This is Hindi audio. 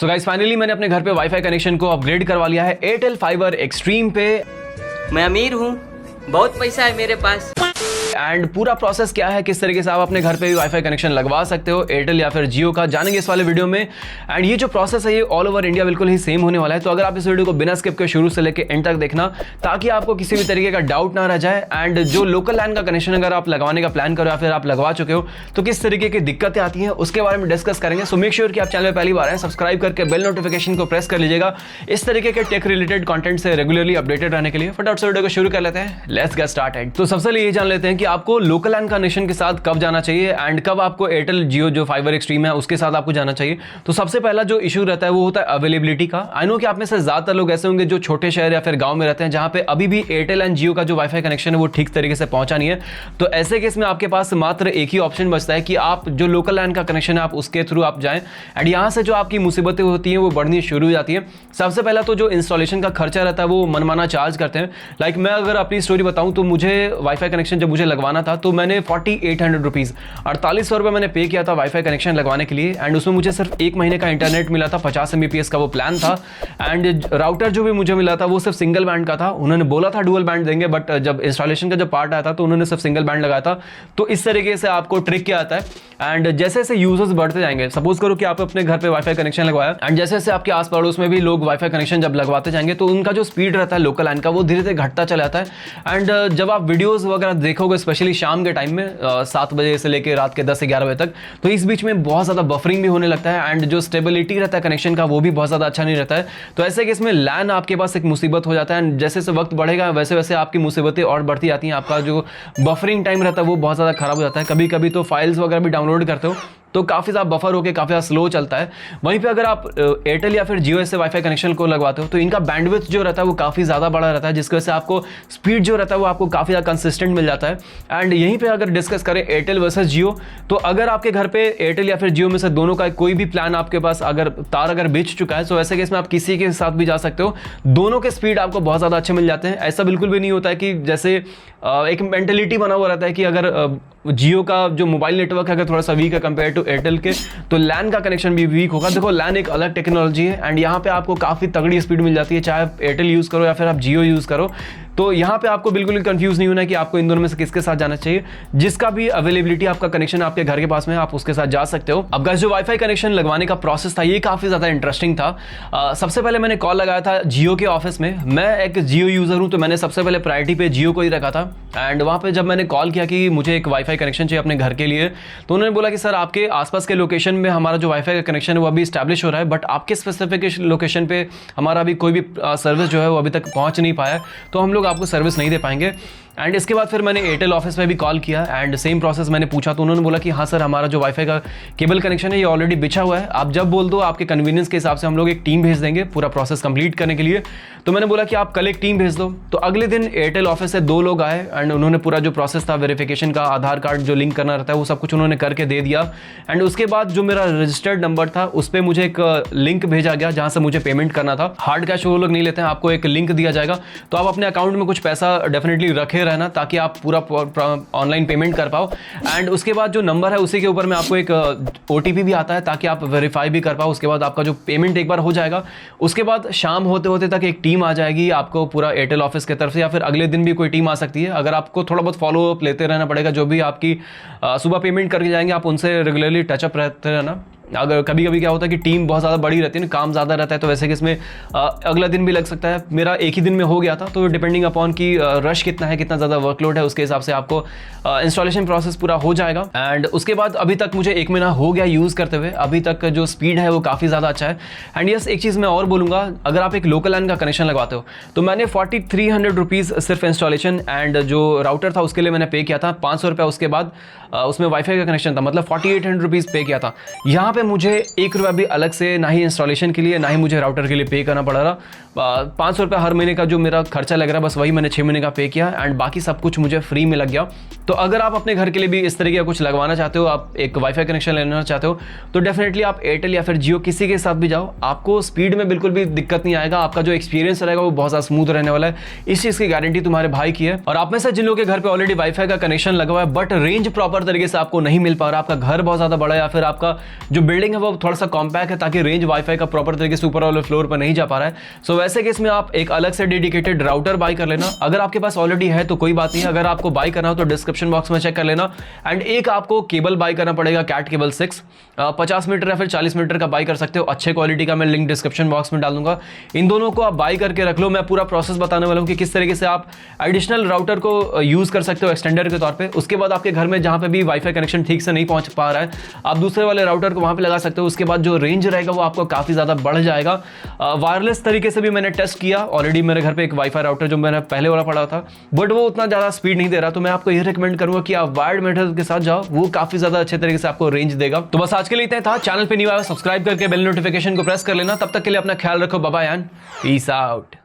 सो गाइस फाइनली मैंने अपने घर पे वाईफाई कनेक्शन को अपग्रेड करवा लिया है एयरटेल फाइबर एक्सट्रीम पे। मैं अमीर हूँ, बहुत पैसा है मेरे पास। एंड पूरा प्रोसेस क्या है, किस तरीके से आप अपने घर पे भी वाईफाई कनेक्शन लगवा सकते हो एयरटेल या फिर जियो का, जानेंगे इस वाले वीडियो में। एंड ये जो प्रोसेस है ये ऑल ओवर इंडिया बिल्कुल ही सेम होने वाला है। तो अगर आप इस वीडियो को बिना स्किप के शुरू से लेकर एंड तक देखना ताकि आपको किसी भी तरीके का डाउट ना रह जाए। एंड जो लोकल लैन का कनेक्शन अगर आप लगवाने का प्लान करो या फिर आप लगवा चुके हो तो किस तरीके की दिक्कतें आती हैं उसके बारे में डिस्कस करेंगे। सो मेक श्योर कि आप चैनल में पहली बार आए, सब्सक्राइब करके बेल नोटिफिकेशन को प्रेस कर लीजिएगा इस तरीके के टेक रिलेटेड कंटेंट से रेगुलरली अपडेटेड रहने के लिए। फटाफट से वीडियो को शुरू कर लेते हैं, लेट्स गेट स्टार्टेड। तो सबसे पहले ये जान लेते हैं कि आपको लोकल लैन कनेक्शन के साथ कब जाना चाहिए एंड कब आपको एयरटेल जियो जो फाइबर एक्सट्रीम है उसके साथ आपको जाना चाहिए। तो सबसे पहला जो इशू रहता है वो होता है अवेलेबिलिटी का। आई नो कि आप में से ज्यादातर लोग ऐसे होंगे जो छोटे शहर या फिर गांव में रहते हैं जहां पे अभी भी एयरटेल एंड जियो का जो वाईफाई कनेक्शन है वो ठीक तरीके से पहुंचा नहीं है। तो ऐसे केस में आपके पास मात्र एक ही ऑप्शन बचता है कि आप जो लोकल लैन का कनेक्शन है आप उसके थ्रू आप जाएं। एंड यहां से जो आपकी मुसीबतें होती हैं वो बढ़नी शुरू हो जाती है। सबसे पहला तो जो इंस्टॉलेशन का खर्चा रहता है वो मनमाना चार्ज करते हैं। लाइक मैं अगर अपनी स्टोरी बताऊं तो मुझे वाईफाई कनेक्शन जब मुझे लगवाना था तो मैंने 4800 रुपीज 4800 रुपए मैंने पे किया था वाईफाई कनेक्शन लगवाने के लिए। एंड उसमें मुझे सिर्फ एक महीने का इंटरनेट मिला था, 50 MBPS का वो प्लान था। एंड राउटर जो भी मुझे मिला था वो सिर्फ सिंगल बैंड का था। उन्होंने बोला था डुअल बैंड देंगे बट जब इंस्टॉलेशन का जब पार्ट आया था तो उन्होंने सिर्फ सिंगल बैंड लगाया था। तो इस तरीके से आपको ट्रिक क्या आता है। एंड जैसे जैसे यूजर्स बढ़ते जाएंगे, सपोज करो कि आप अपने घर पे वाईफाई कनेक्शन लगवाया एंड जैसे जैसे आपके आस पड़ोस में भी लोग वाईफाई कनेक्शन जब लगवाते जाएंगे तो उनका जो स्पीड रहता है लोकल लाइन का वो धीरे धीरे घटता चला जाता है। एंड जब आप वीडियोस वगैरह देखोगे स्पेशली शाम के टाइम में 7 बजे से लेकर रात के 10 से 11 बजे तक, तो इस बीच में बहुत ज्यादा बफरिंग भी होने लगता है एंड जो स्टेबिलिटी रहता है कनेक्शन का वो भी बहुत ज्यादा अच्छा नहीं रहता है। तो ऐसे केस में लैन आपके पास एक मुसीबत हो जाता है। एंड जैसे जैसे वक्त बढ़ेगा वैसे वैसे आपकी मुसीबतें और बढ़ती जाती हैं। आपका जो बफरिंग टाइम रहता है वो बहुत ज्यादा खराब हो जाता है। कभी कभी तो फाइल्स वगैरह भी डाउनलोड करते हो तो काफ़ी ज़्यादा बफर होकर काफ़ी ज़्यादा स्लो चलता है। वहीं पे अगर आप एयरटेल या फिर जियो से वाईफाई कनेक्शन को लगवाते हो तो इनका बैंडविड्थ जो रहता है वो काफ़ी ज़्यादा बड़ा रहता है, जिसकी वजह से आपको स्पीड जो रहता है वो आपको काफ़ी ज़्यादा कंसिस्टेंट मिल जाता है। एंड यहीं पे अगर डिस्कस करें एयरटेल वर्सेस जियो, तो अगर आपके घर पे एयरटेल या फिर जियो में से दोनों का कोई भी प्लान आपके पास अगर तार अगर बिछ चुका है तो ऐसे केस में आप किसी के साथ भी जा सकते हो, दोनों के स्पीड आपको बहुत ज़्यादा अच्छे मिल जाते हैं। ऐसा बिल्कुल भी नहीं होता है कि जैसे एक मेंटेलिटी बना हुआ रहता है कि अगर जियो का जो मोबाइल नेटवर्क है अगर थोड़ा सा वीक है कंपेयर टू एयरटेल के तो लैन का कनेक्शन भी वीक होगा। देखो लैन एक अलग टेक्नोलॉजी है एंड यहाँ पे आपको काफ़ी तगड़ी स्पीड मिल जाती है, चाहे आप एयरटेल यूज़ करो या फिर आप जियो यूज़ करो। तो यहाँ पे आपको बिल्कुल भी कंफ्यूज नहीं होना है कि आपको इन दोनों में से किसके साथ जाना चाहिए। जिसका भी अवेलेबिलिटी आपका कनेक्शन आपके घर के पास में आप उसके साथ जा सकते हो। अब गाइस जो वाईफाई कनेक्शन लगवाने का प्रोसेस था ये काफ़ी ज़्यादा इंटरेस्टिंग था। सबसे पहले मैंने कॉल लगाया था जियो के ऑफिस में। मैं एक जियो यूज़र हूँ तो मैंने सबसे पहले प्रायोरिटी पे जियो को ही रखा था। एंड वहाँ पे जब मैंने कॉल किया कि मुझे एक वाईफाई कनेक्शन चाहिए अपने घर के लिए तो उन्होंने बोला कि सर आपके आसपास के लोकेशन में हमारा जो वाईफाई का कनेक्शन है वो अभी स्टैब्लिश हो रहा है बट आपके स्पेसिफिक लोकेशन पे हमारा अभी कोई भी सर्विस जो है वो अभी तक पहुँच नहीं पाया है, तो हम लोग आपको सर्विस नहीं दे पाएंगे। एंड इसके बाद फिर मैंने एयरटेल ऑफिस में भी कॉल किया एंड सेम प्रोसेस मैंने पूछा तो उन्होंने बोला कि हाँ सर हमारा जो वाईफाई का केबल कनेक्शन है ये ऑलरेडी बिछा हुआ है, आप जब बोल दो आपके कन्वीनियंस के हिसाब से हम लोग एक टीम भेज देंगे पूरा प्रोसेस कंप्लीट करने के लिए। तो मैंने बोला कि आप कल एक टीम भेज दो। तो अगले दिन एयरटेल ऑफिस से 2 लोग आए एंड उन्होंने पूरा जो प्रोसेस था वेरिफिकेशन का, आधार कार्ड जो लिंक करना रहता है वो सब कुछ उन्होंने करके दे दिया। एंड उसके बाद जो मेरा रजिस्टर्ड नंबर था उस पर मुझे एक लिंक भेजा गया जहाँ से मुझे पेमेंट करना था। हार्ड कैश वो लोग नहीं लेते हैं, आपको एक लिंक दिया जाएगा तो आप अपने अकाउंट में कुछ पैसा डेफिनेटली रखे रहना ताकि आप पूरा ऑनलाइन पेमेंट कर पाओ। एंड उसके बाद जो नंबर है उसी के ऊपर में आपको एक OTP भी आता है ताकि आप वेरीफाई भी कर पाओ। उसके बाद आपका जो पेमेंट एक बार हो जाएगा उसके बाद शाम होते होते तक एक टीम आ जाएगी आपको पूरा एयरटेल ऑफिस की तरफ से, या फिर अगले दिन भी कोई टीम आ सकती है। अगर आपको थोड़ा बहुत फॉलो अप लेते रहना पड़ेगा, जो भी आपकी सुबह पेमेंट करके जाएंगे आप उनसे रेगुलरली टचअप रहते रहना। अगर कभी कभी क्या होता है कि टीम बहुत ज़्यादा बड़ी रहती है ना, काम ज़्यादा रहता है तो वैसे कि इसमें अगला दिन भी लग सकता है। मेरा एक ही दिन में हो गया था तो डिपेंडिंग अपॉन कि रश कितना है, कितना ज़्यादा वर्कलोड है, उसके हिसाब से आपको इंस्टॉलेशन प्रोसेस पूरा हो जाएगा। एंड उसके बाद अभी तक मुझे 1 महीना हो गया यूज़ करते हुए, अभी तक जो स्पीड है वो काफ़ी ज़्यादा अच्छा है। एंड यस एक चीज़ मैं और बोलूँगा, अगर आप एक लोकल लैन का कनेक्शन लगवाते हो तो मैंने 4300 रुपीज़ सिर्फ इंस्टॉलेशन एंड जो राउटर था उसके लिए मैंने पे किया था, 500 रुपये उसके बाद उसमें वाईफाई का कनेक्शन था, मतलब 4800 रुपीज़ पे किया था। यहाँ पे मुझे 1 रुपया भी अलग से ना ही इंस्टॉलेशन के लिए ना ही मुझे राउटर के लिए पे करना पड़ रहा। 500 रुपये हर महीने का जो मेरा खर्चा लग रहा है बस वही मैंने 6 महीने का पे किया एंड बाकी सब कुछ मुझे फ्री में लग गया। तो अगर आप अपने घर के लिए भी इस तरीके का कुछ लगवाना चाहते हो, आप एक वाईफाई कनेक्शन लेना चाहते हो तो डेफिनेटली आप एयरटेल या फिर जियो किसी के साथ भी जाओ, आपको स्पीड में बिल्कुल भी दिक्कत नहीं आएगा। आपका जो एक्सपीरियंस रहेगा वो बहुत ज़्यादा स्मूथ रहने वाला है। इस चीज़ की गारंटी तुम्हारे भाई की है। और आप में से जिन लोगों के घर पे ऑलरेडी वाईफाई का कनेक्शन लगा हुआ है बट रेंज प्रॉपर तरीके से आपको नहीं मिल पा रहा, आपका घर बहुत ज़्यादा बड़ा है या फिर आपका जो बिल्डिंग है वो थोड़ा सा कॉम्पैक्ट है ताकि रेंज वाईफाई का प्रॉपर तरीके से ऊपर वाले फ्लोर पर नहीं जा पा रहा है। सो वैसे केस में आप एक अलग से डेडिकेटेड राउटर बाय कर लेना। अगर आपके पास ऑलरेडी है तो कोई बात नहीं, अगर आपको बाय करना हो तो डिस्क्रिप्शन बॉक्स में चेक कर लेना। एंड एक आपको केबल बाय करना पड़ेगा, कैट केबल 6 50 मीटर या फिर 40 मीटर का बाय कर सकते हो, अच्छे क्वालिटी का। मैं लिंक डिस्क्रिप्शन बॉक्स में डाल दूंगा। इन दोनों को आप बाय करके रख लो। मैं पूरा प्रोसेस बताने वाला हूं कि किस तरीके से आप एडिशनल राउटर को यूज कर सकते हो एक्सटेंडर के तौर पे। उसके बाद आपके घर में जहां पे भी वाईफाई कनेक्शन ठीक से नहीं पहुंच पा रहा है, आप दूसरे वाले राउटर को वहां पे लगा सकते हो। उसके बाद जो रेंज रहेगा वो आपको काफी ज्यादा बढ़ जाएगा। वायरलेस तरीके से भी मैंने टेस्ट किया, ऑलरेडी मेरे घर पे एक वाईफाई राउटर जो मैंने पहले वाला पड़ा था, बट वो उतना ज्यादा स्पीड नहीं दे रहा। तो मैं आपको ये रिकमेंड करूंगा कि आप वायर्ड मेथड के साथ जाओ, वो काफी ज्यादा अच्छे तरीके से आपको रेंज देगा। तो बस आज के लिए इतना था। चैनल पे न्यू आया सब्सक्राइब करके बेल नोटिफिकेशन को प्रेस कर लेना। तब तक के लिए अपना ख्याल रखो। Bye bye and peace out.